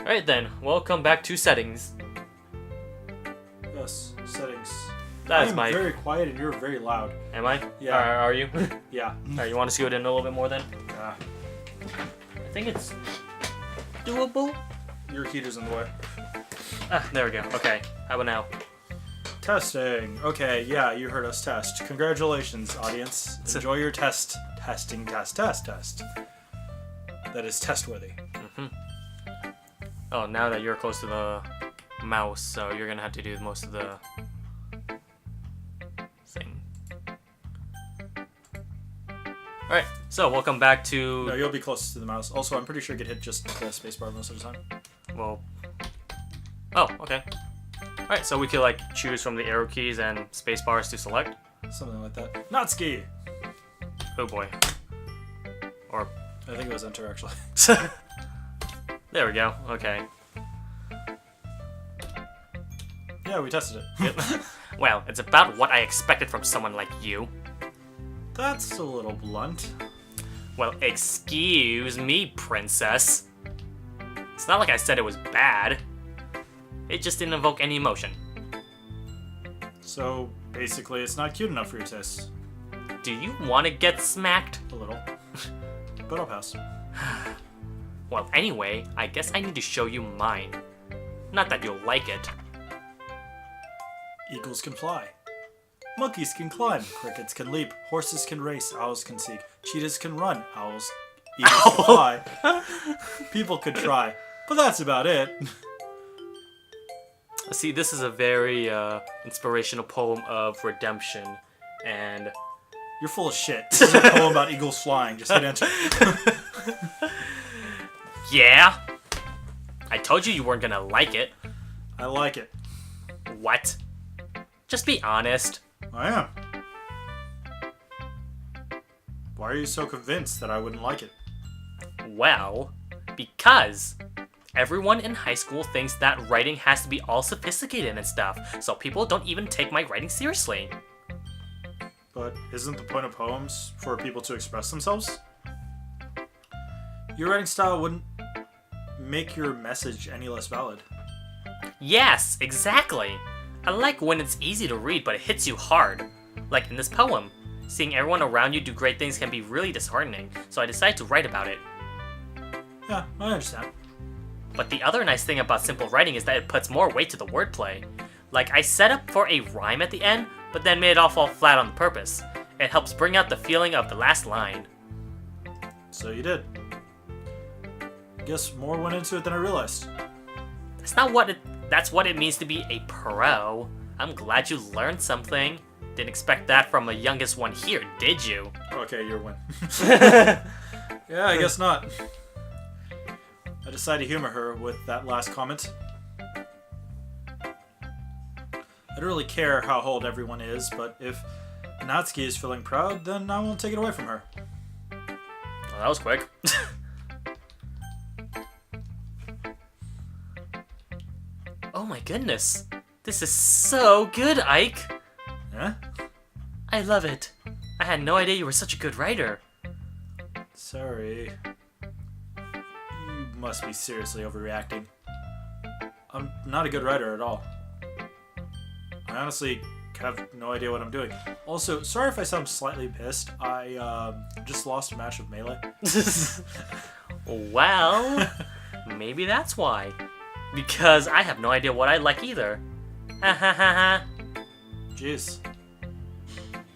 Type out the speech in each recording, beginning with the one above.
Alright then, welcome back to settings. Yes, settings. That is I'm very quiet and you're very loud. Am I? Yeah. Are you? Yeah. Alright, you want to scoot in a little bit more then? Yeah. I think it's doable. Your heater's in the way. Ah, there we go. Okay, how about now? Testing. Okay, yeah, you heard us test. Congratulations, audience. Enjoy your test. Testing, test. That is test-worthy. Oh, now that you're close to the mouse, so you're gonna have to do most of the thing. Alright, so welcome back to... No, you'll be closest to the mouse. Also, I'm pretty sure you could hit just the spacebar most of the time. Well... Oh, okay. Alright, so we could like choose from the arrow keys and space bars to select? Something like that. Natsuki! Oh boy. Or... I think it was enter, actually. There we go, okay. Yeah, we tested it. Yep. Well, it's about what I expected from someone like you. That's a little blunt. Well, excuse me, princess. It's not like I said it was bad. It just didn't evoke any emotion. So, basically, it's not cute enough for your taste. Do you want to get smacked? A little. But I'll pass. Well, anyway, I guess I need to show you mine. Not that you'll like it. Eagles can fly. Monkeys can climb. Crickets can leap. Horses can race. Owls can seek. Cheetahs can run. Eagles can fly. People could try. But that's about it. See, this is a very inspirational poem of redemption, and... You're full of shit. This is a poem about eagles flying. Just hit enter. Yeah? I told you you weren't gonna like it. I like it. What? Just be honest. I am. Why are you so convinced that I wouldn't like it? Well, because everyone in high school thinks that writing has to be all sophisticated and stuff, so people don't even take my writing seriously. But isn't the point of poems for people to express themselves? Your writing style wouldn't make your message any less valid. Yes, exactly. I like when it's easy to read, but it hits you hard. Like in this poem. Seeing everyone around you do great things can be really disheartening, so I decided to write about it. Yeah, I understand. But the other nice thing about simple writing is that it puts more weight to the wordplay. Like, I set up for a rhyme at the end, but then made it all fall flat on purpose. It helps bring out the feeling of the last line. So you did. Guess more went into it than I realized. That's what it means to be a pro. I'm glad you learned something. Didn't expect that from a youngest one here, did you? Okay, your win. Yeah, I guess not. I decided to humor her with that last comment. I don't really care how old everyone is, but if Natsuki is feeling proud, then I won't take it away from her. Well, that was quick. Oh my goodness. This is so good, Ike. Huh? I love it. I had no idea you were such a good writer. Sorry. You must be seriously overreacting. I'm not a good writer at all. I honestly have no idea what I'm doing. Also, sorry if I sound slightly pissed. I just lost a match of Melee. Well, maybe that's why. Because I have no idea what I like either. Ha ha ha ha. Jeez.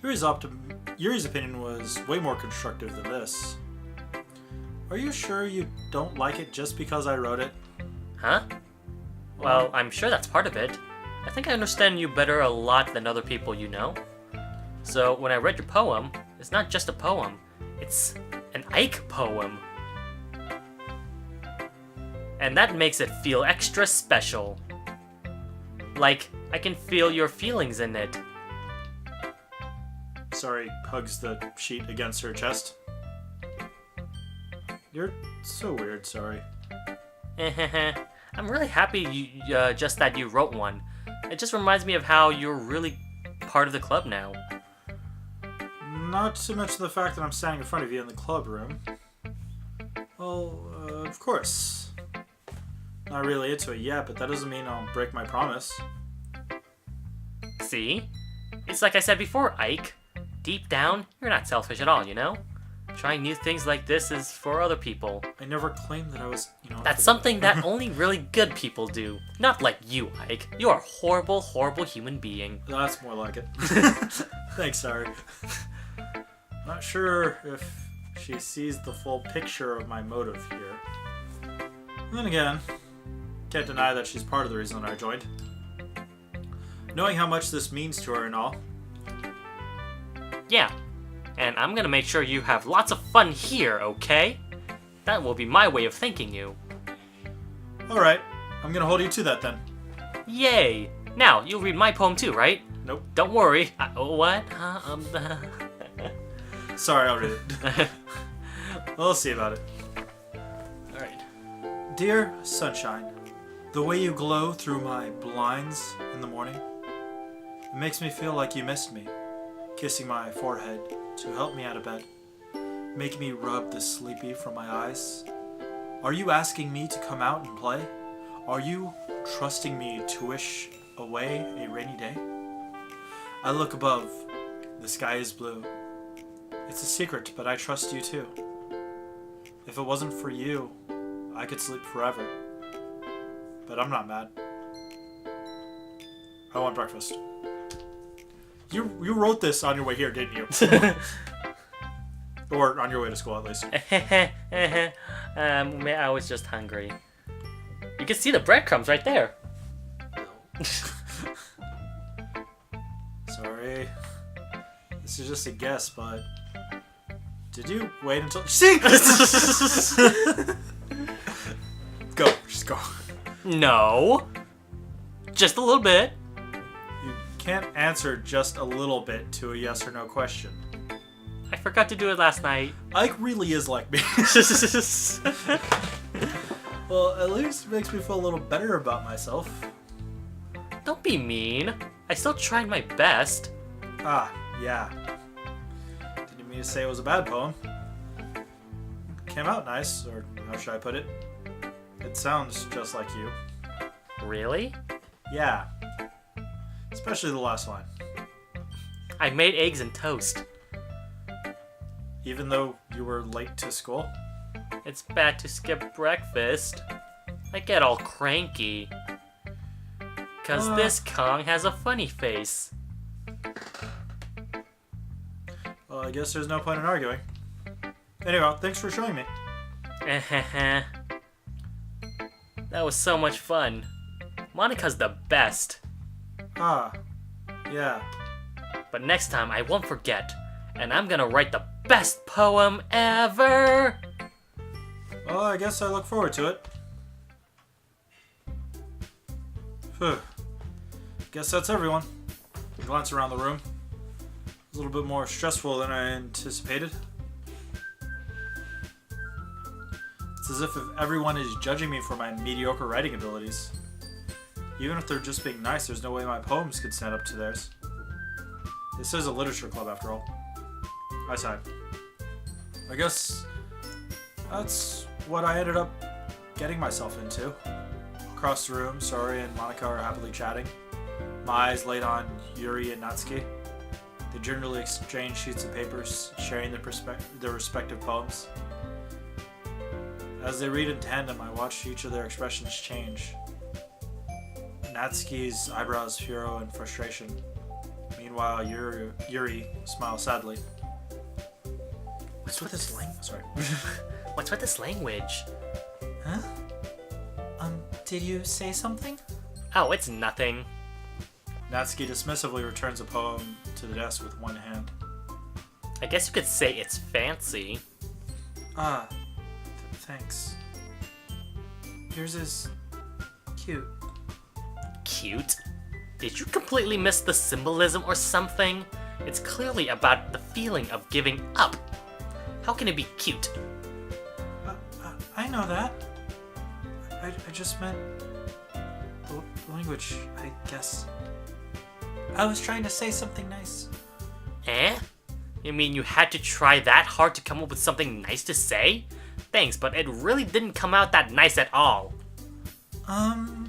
Yuri's opinion was way more constructive than this. Are you sure you don't like it just because I wrote it? Huh? Well, I'm sure that's part of it. I think I understand you better a lot than other people you know. So when I read your poem, it's not just a poem. It's an Ike poem. And that makes it feel extra special. Like, I can feel your feelings in it. Sorry, hugs the sheet against her chest. You're so weird, sorry. I'm really happy just that you wrote one. It just reminds me of how you're really part of the club now. Not so much the fact that I'm standing in front of you in the club room. Well, of course. not really into it yet, but that doesn't mean I'll break my promise. See? It's like I said before, Ike. Deep down, you're not selfish at all, you know? Trying new things like this is for other people. I never claimed that I was, That's something that only really good people do. Not like you, Ike. You are a horrible, horrible human being. That's more like it. Thanks, sorry. Not sure if she sees the full picture of my motive here. Then again, can't deny that she's part of the reason I joined. Knowing how much this means to her and all. Yeah. And I'm gonna make sure you have lots of fun here, okay? That will be my way of thanking you. Alright, I'm gonna hold you to that then. Yay! Now, you'll read my poem too, right? Nope. Don't worry. What? Sorry, I'll read it. We'll see about it. Alright. Dear sunshine, the way you glow through my blinds in the morning, it makes me feel like you missed me, kissing my forehead to help me out of bed, making me rub the sleepy from my eyes. Are you asking me to come out and play? Are you trusting me to wish away a rainy day? I look above, the sky is blue. It's a secret, but I trust you too. If it wasn't for you, I could sleep forever. But I'm not mad. I want breakfast. You wrote this on your way here, didn't you? Or on your way to school, at least. I was just hungry. You can see the breadcrumbs right there. Sorry. This is just a guess, but... Did you wait until... See! Go. Just go. No. Just a little bit. You can't answer just a little bit to a yes or no question. I forgot to do it last night. Ike really is like me. Well, at least it makes me feel a little better about myself. Don't be mean. I still tried my best. Ah, yeah. Didn't mean to say it was a bad poem. Came out nice, or how should I put it? It sounds just like you. Really? Yeah. Especially the last line. I made eggs and toast. Even though you were late to school? It's bad to skip breakfast. I get all cranky. Cause this Kong has a funny face. Well, I guess there's no point in arguing. Anyway, thanks for showing me. That was so much fun. Monica's the best. Ah, yeah. But next time I won't forget. And I'm gonna write the best poem ever! Well, I guess I look forward to it. Phew. Guess that's everyone. Glance around the room. It's a little bit more stressful than I anticipated. It's as if everyone is judging me for my mediocre writing abilities. Even if they're just being nice, there's no way my poems could stand up to theirs. This is a literature club after all. I sighed. I guess that's what I ended up getting myself into. Across the room, Sori and Monica are happily chatting. My eyes laid on Yuri and Natsuki. They generally exchange sheets of papers, sharing their respective poems. As they read in tandem, I watch each of their expressions change. Natsuki's eyebrows furrow in frustration. Meanwhile, Yuri smiles sadly. What's with this language? Sorry. What's with this language? Huh? Did you say something? Oh, it's nothing. Natsuki dismissively returns a poem to the desk with one hand. I guess you could say it's fancy. Ah, thanks. Yours is cute. Cute? Did you completely miss the symbolism or something? It's clearly about the feeling of giving up. How can it be cute? I know that. I just meant the language, I guess. I was trying to say something nice. Eh? You mean you had to try that hard to come up with something nice to say? Thanks, but it really didn't come out that nice at all. Well,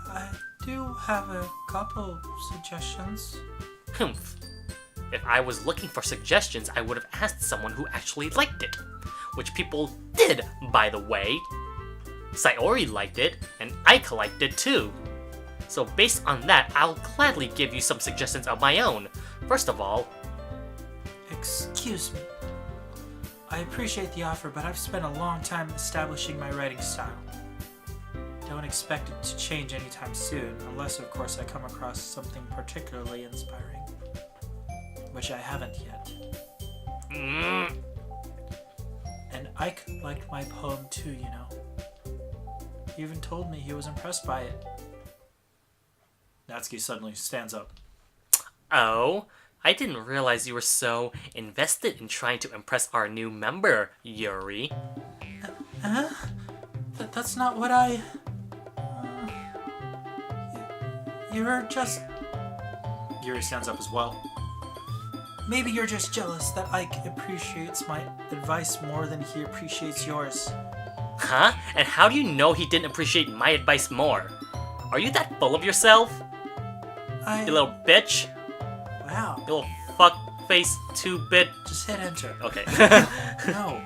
I do have a couple suggestions. Humph. If I was looking for suggestions, I would have asked someone who actually liked it. Which people did, by the way. Sayori liked it, and Ike liked it too. So based on that, I'll gladly give you some suggestions of my own. First of all... Excuse me. I appreciate the offer, but I've spent a long time establishing my writing style. Don't expect it to change anytime soon, unless of course I come across something particularly inspiring. Which I haven't yet. And Ike liked my poem too, you know. He even told me he was impressed by it. Natsuki suddenly stands up. Oh, I didn't realize you were so invested in trying to impress our new member, Yuri. That's not what I... You're just... Yuri stands up as well. Maybe you're just jealous that Ike appreciates my advice more than he appreciates yours. Huh? And how do you know he didn't appreciate my advice more? Are you that full of yourself? You little bitch? Wow. You little fuck-face 2-bit... Just hit enter. Okay. No.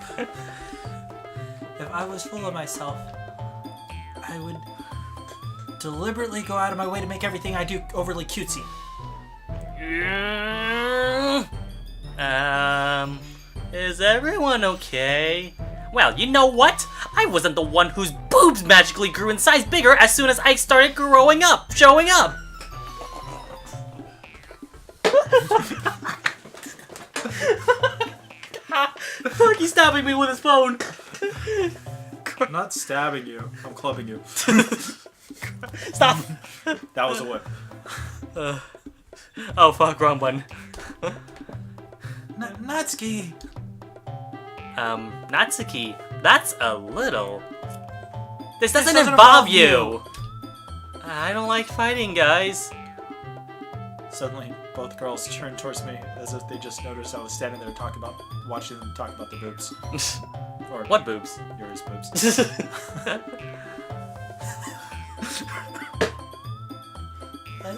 If I was full of myself, I would deliberately go out of my way to make everything I do overly cutesy. Is everyone okay? Well, you know what? I wasn't the one whose boobs magically grew in size bigger as soon as I started showing up. Fuck, he's stabbing me with his phone. I'm not stabbing you. I'm clubbing you. Stop. That was a whip. Oh fuck, wrong button. Natsuki! Natsuki, that's a little... This doesn't doesn't involve involve you! I don't like fighting, guys. Suddenly, both girls turned towards me as if they just noticed I was standing there watching them talk about the boobs. Or What boobs? Yuri's boobs. Like...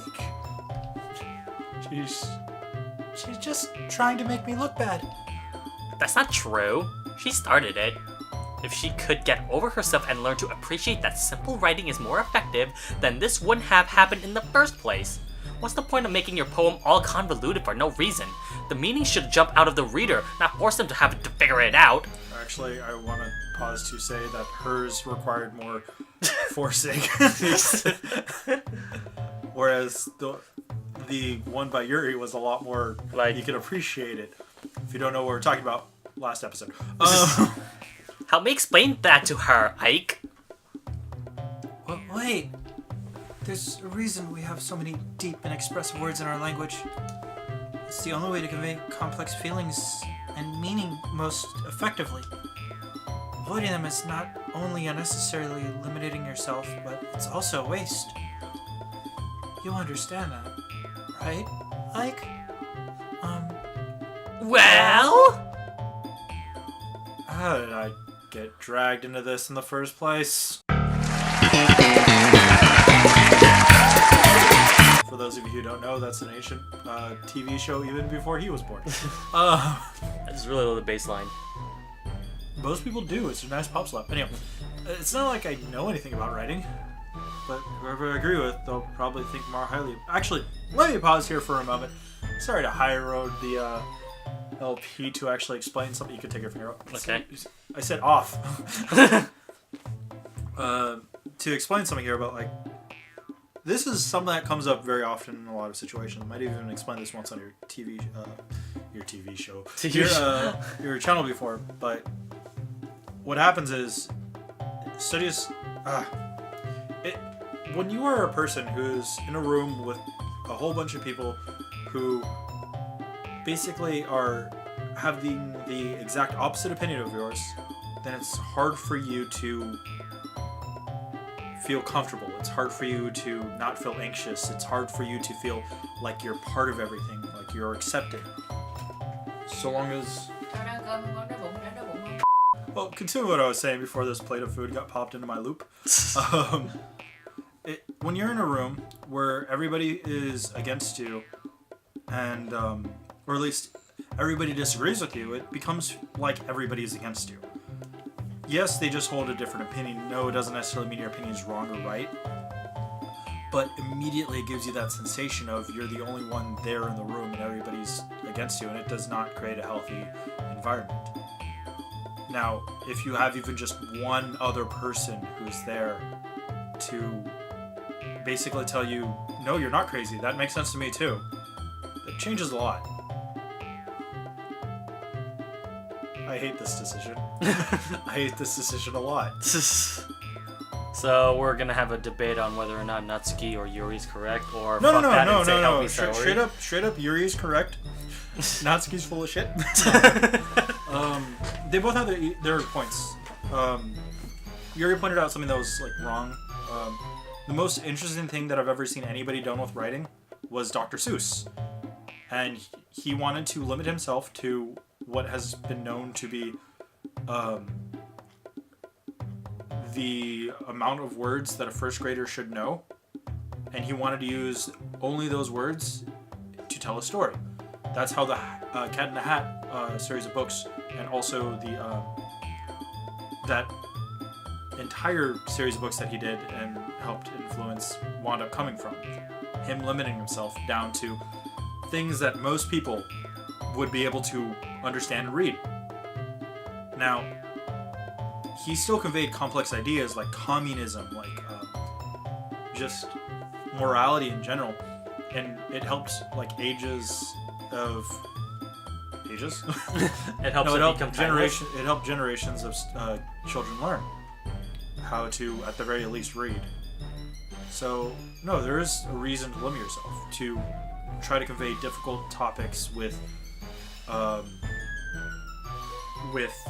She's just trying to make me look bad. That's not true. She started it. If she could get over herself and learn to appreciate that simple writing is more effective, then this wouldn't have happened in the first place. What's the point of making your poem all convoluted for no reason? The meaning should jump out of the reader, not force them to have to figure it out. Actually, I want to pause to say that hers required more forcing. Whereas the one by Yuri was a lot more Like- you can appreciate it. If you don't know what we're talking about, last episode. Help me explain that to her, Ike. Wait. There's a reason we have so many deep and expressive words in our language. It's the only way to convey complex feelings and meaning most effectively. Avoiding them is not only unnecessarily limiting yourself, but it's also a waste. You'll understand that, right, Ike? Well? How did I get dragged into this in the first place? For those of you who don't know, that's an ancient TV show even before he was born. That's really the baseline. Most people do. It's a nice pop slap. Anyway, it's not like I know anything about writing, but whoever I agree with, they'll probably think more highly. Actually, let me pause here for a moment. Sorry to high road the LP to actually explain something. You can take it from here. Okay. I said off. To explain something here about, like, this is something that comes up very often in a lot of situations. I might even explain this once on your TV show, your channel before. But what happens is, studies, when you are a person who's in a room with a whole bunch of people who basically have the exact opposite opinion of yours, then it's hard for you to feel comfortable. It's hard for you to not feel anxious. It's hard for you to feel like you're part of everything, like you're accepted. So long as Well, continue what I was saying before this plate of food got popped into my loop. When you're in a room where everybody is against you, and or at least everybody disagrees with you, it becomes like everybody is against you. Yes, they just hold a different opinion. No, it doesn't necessarily mean your opinion is wrong or right. But immediately it gives you that sensation of you're the only one there in the room and everybody's against you, and it does not create a healthy environment. Now, if you have even just one other person who's there to basically tell you, no, you're not crazy, that makes sense to me too, it changes a lot. I hate this decision. I hate this decision a lot. So we're gonna have a debate on whether or not Natsuki or Yuri's correct, or No. help me Saori. Straight up, Yuri's correct. Natsuki's full of shit. They both have their points. Yuri pointed out something that was like wrong. The most interesting thing that I've ever seen anybody done with writing was Dr. Seuss, and he wanted to limit himself to what has been known to be the amount of words that a first grader should know, and he wanted to use only those words to tell a story. That's how the Cat in the Hat series of books, and also the that entire series of books that he did and helped influence wound up coming from. Him limiting himself down to things that most people would be able to understand and read. Now, he still conveyed complex ideas like communism, like just morality in general, and it helped like ages. It helps become generation. It helped generations of children learn how to, at the very least, read. So no, there is a reason to limit yourself to try to convey difficult topics with what's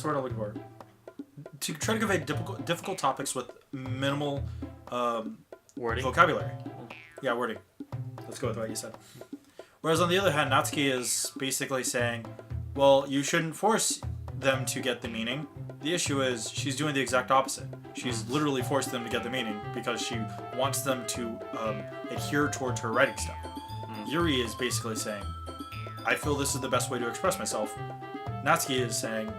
the word I'm looking for? To try to convey difficult topics with minimal wording. Vocabulary. Yeah, wording. Let's go with what you said. Whereas on the other hand, Natsuki is basically saying, well, you shouldn't force them to get the meaning. The issue is she's doing the exact opposite. She's literally forced them to get the meaning because she wants them to adhere towards her writing style. Yuri is basically saying, I feel this is the best way to express myself. Natsuki is saying,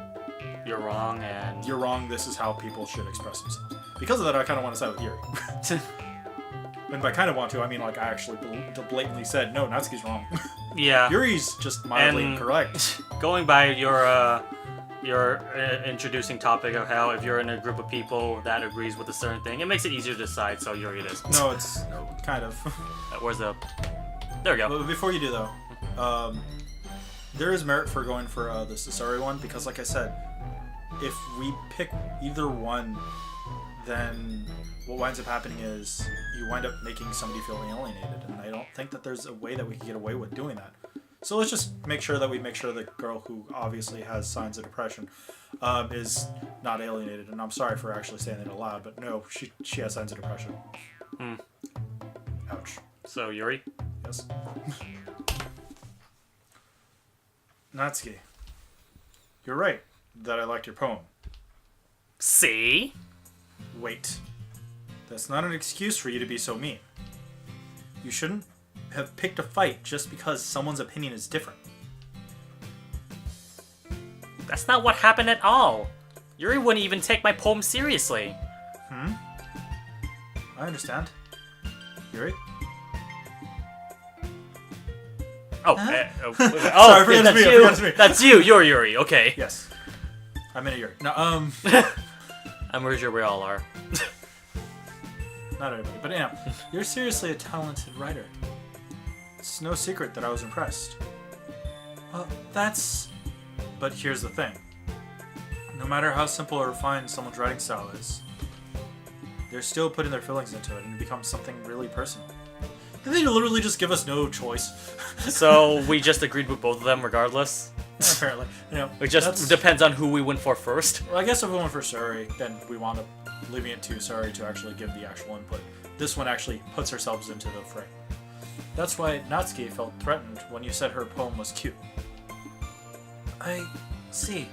you're wrong, and you're wrong, this is how people should express themselves. Because of that, I kind of want to side with Yuri. And by kind of want to, I mean like I actually blatantly said, no, Natsuki's wrong. Yeah. Yuri's just mildly incorrect. Going by your introducing topic of how if you're in a group of people that agrees with a certain thing, it makes it easier to decide, so Yuri it is. No, it's kind of. Where's the... There we go. But before you do though, there is merit for going for the Saori one, because like I said, if we pick either one, then what winds up happening is you wind up making somebody feel alienated, and I don't think that there's a way that we can get away with doing that. So let's just make sure that the girl who obviously has signs of depression is not alienated. And I'm sorry for actually saying that aloud, but no, she has signs of depression. Ouch. So Yuri? Yes. Natsuki, you're right that I liked your poem. See? Wait. That's not an excuse for you to be so mean. You shouldn't have picked a fight just because someone's opinion is different. That's not what happened at all. Yuri wouldn't even take my poem seriously. I understand. Yuri? Oh, Huh? Sorry, forget that's me, you. forget me. That's you. You're Yuri. Okay. Yes. I'm in a Yuri. No, I'm pretty sure we all are. not everybody, but yeah, you're seriously a talented writer. It's no secret that I was impressed. Well, But here's the thing. No matter how simple or refined someone's writing style is, they're still putting their feelings into it, and it becomes something really personal. Did they literally just give us no choice? So we just agreed with both of them regardless? Apparently. It just depends on who we went for first. Well, I guess if we went for Saori, then we wound up leaving it to Saori to actually give the actual input. This one actually puts herself into the fray. That's why Natsuki felt threatened when you said her poem was cute. I see.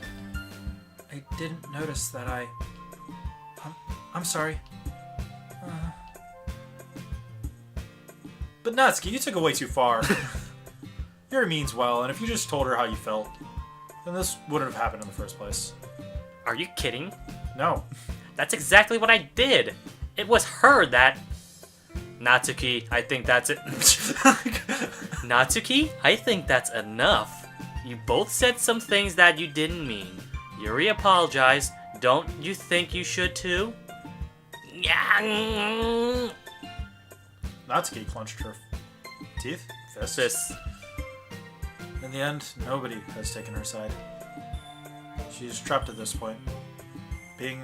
I didn't notice that I'm sorry. But Natsuki, you took it way too far. Yuri means well, and if you just told her how you felt, then this wouldn't have happened in the first place. Are you kidding? No. That's exactly what I did. It was her that... Natsuki, I think that's it. Natsuki, I think that's enough. You both said some things that you didn't mean. Yuri apologized. Don't you think you should too? Natsuki clenched her teeth, fists. Sis. In the end, nobody has taken her side. She's trapped at this point, being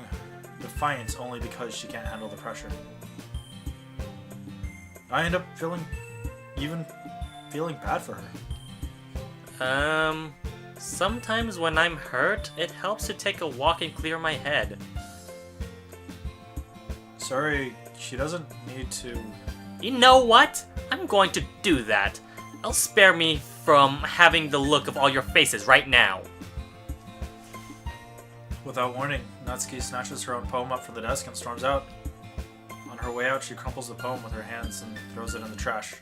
defiant only because she can't handle the pressure. I end up feeling bad for her. Sometimes when I'm hurt, it helps to take a walk and clear my head. Sorry, she doesn't need to... You know what? I'm going to do that. I'll spare me from having the look of all your faces right now. Without warning, Natsuki snatches her own poem up from the desk and storms out. On her way out, she crumples the poem with her hands and throws it in the trash.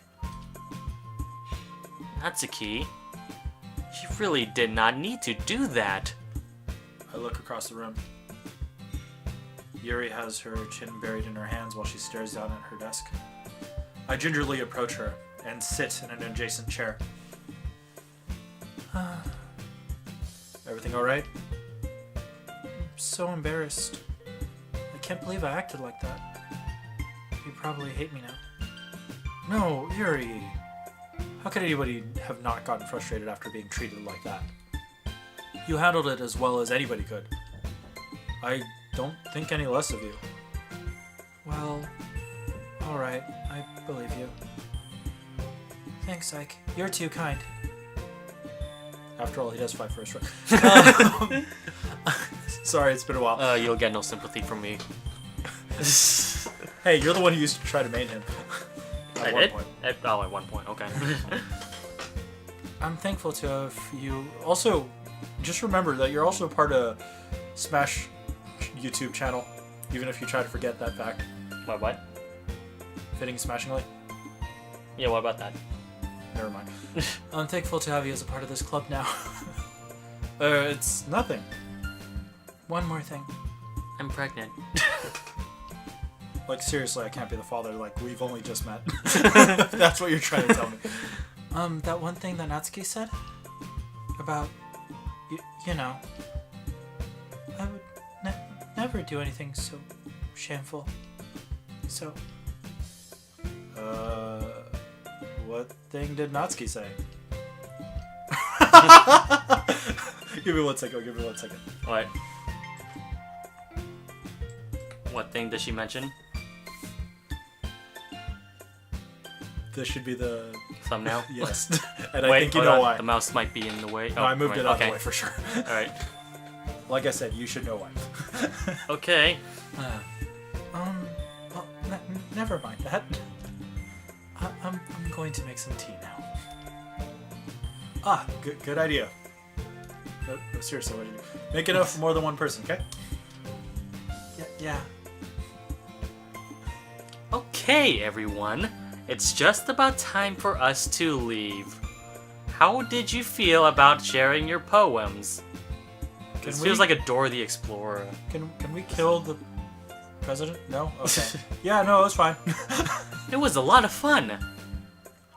Natsuki, you really did not need to do that. I look across the room. Yuri has her chin buried in her hands while she stares down at her desk. I gingerly approach her and sit in an adjacent chair. Everything alright? I'm so embarrassed. I can't believe I acted like that. You probably hate me now. No, Yuri. How could anybody have not gotten frustrated after being treated like that? You handled it as well as anybody could. I don't think any less of you. Well, alright, I believe you. Thanks, Ike. You're too kind. After all, he does fight first, right? Sorry, it's been a while. You'll get no sympathy from me. Hey, you're the one who used to try to main him. I one did? point. At one point, okay. I'm thankful to have you. Also, just remember that you're also part of Smash YouTube channel, even if you try to forget that fact. What? Fitting smashingly? Yeah, what about that? Never mind. I'm thankful to have you as a part of this club now. It's nothing. One more thing. I'm pregnant. Like, seriously, I can't be the father. Like, we've only just met. That's what you're trying to tell me. That one thing that Natsuki said? About, you know, I would never do anything so shameful. So, what thing did Natsuki say? Give me 1 second. What? What thing did she mention? This should be the... Thumbnail? Yes. And Wait, I think you hold know on. why. The mouse might be in the way. No, I moved right. it out of Okay. the way for sure. Alright. Like I said, you should know why. Okay. well, never mind that. I'm going to make some tea now. Good idea. No, seriously, what do you do? Make enough for more than one person, okay? Yeah. Okay, everyone. It's just about time for us to leave. How did you feel about sharing your poems? This feels like a Dora the Explorer. Can we kill the president? No? Okay. Yeah, no, it's fine. It was a lot of fun.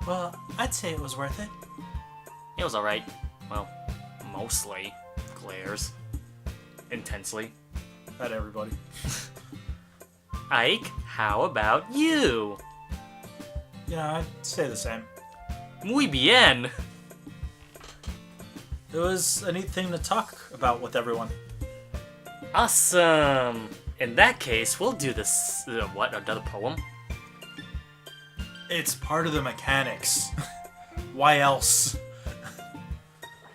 Well, I'd say it was worth it. It was alright. Well, mostly. Glares. Intensely. At everybody. Ike, how about you? Yeah, I'd say the same. Muy bien. It was a neat thing to talk about with everyone. Awesome. In that case, we'll do this. What? Another poem? It's part of the mechanics. Why else?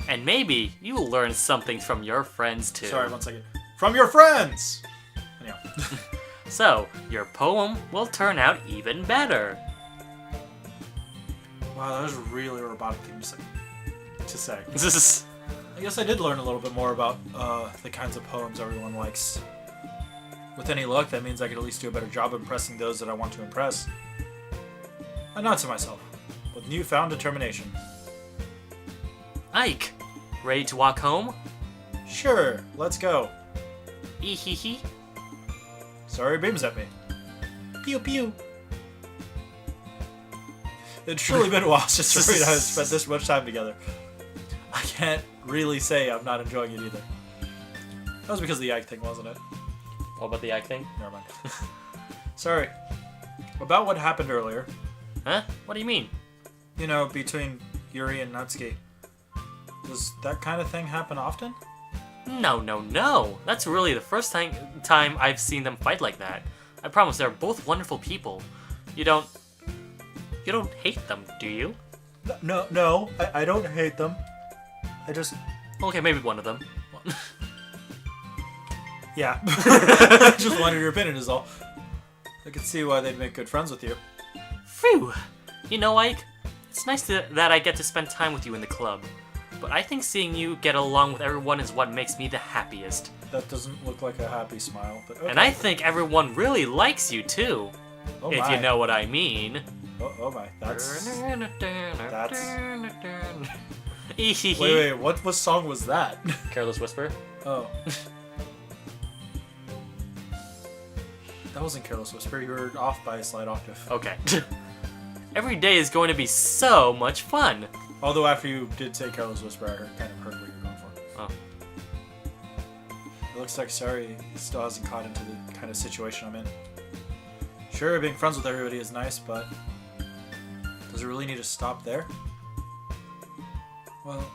And maybe you'll learn something from your friends too. Sorry, 1 second. From your friends! Anyhow. So, your poem will turn out even better. Wow, that was a really robotic thing to say. This is I guess I did learn a little bit more about the kinds of poems everyone likes. With any luck, that means I could at least do a better job impressing those that I want to impress. I nod to myself, with newfound determination. Ike, ready to walk home? Sure, let's go. Ehehe. Sorry, beams at me. Pew pew. It's truly been a while since Rory and I have spent this much time together. I can't really say I'm not enjoying it either. That was because of the Ike thing, wasn't it? What about the Ike thing? Never mind. Sorry. About what happened earlier. Huh? What do you mean? You know, between Yuri and Natsuki. Does that kind of thing happen often? No. That's really the first time I've seen them fight like that. I promise they're both wonderful people. You don't hate them, do you? No, I don't hate them. I just... Okay, maybe one of them. Yeah. Just wanted your opinion is all. I could see why they'd make good friends with you. Phew! You know, Ike, it's nice that I get to spend time with you in the club. But I think seeing you get along with everyone is what makes me the happiest. That doesn't look like a happy smile, but okay. And I think everyone really likes you too. Oh if my. you know what I mean. Oh my, that's... Ehehe. Wait, what song was that? Careless Whisper. Oh. That wasn't Careless Whisper, you were off by a slight octave. Okay. Every day is going to be so much fun. Although after you did say Careless Whisper, I kind of heard what you were going for. Oh. It looks like Sari still hasn't caught into the kind of situation I'm in. Sure, being friends with everybody is nice, but does it really need to stop there? Well,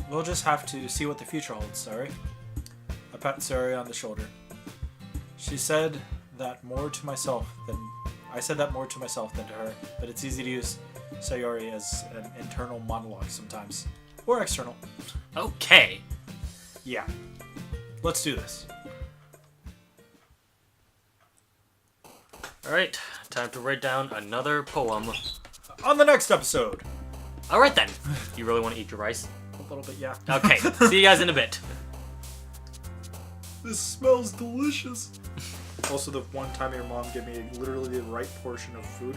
we'll just have to see what the future holds, Sari. I pat Sari on the shoulder. She said that more to myself than... I said that more to myself than to her, but it's easy to use Sayori as an internal monologue sometimes. Or external. Okay. Yeah. Let's do this. Alright, time to write down another poem. On the next episode! Alright then. You really want to eat your rice? A little bit, yeah. Okay, see you guys in a bit. This smells delicious. Also, the one time your mom gave me literally the right portion of food.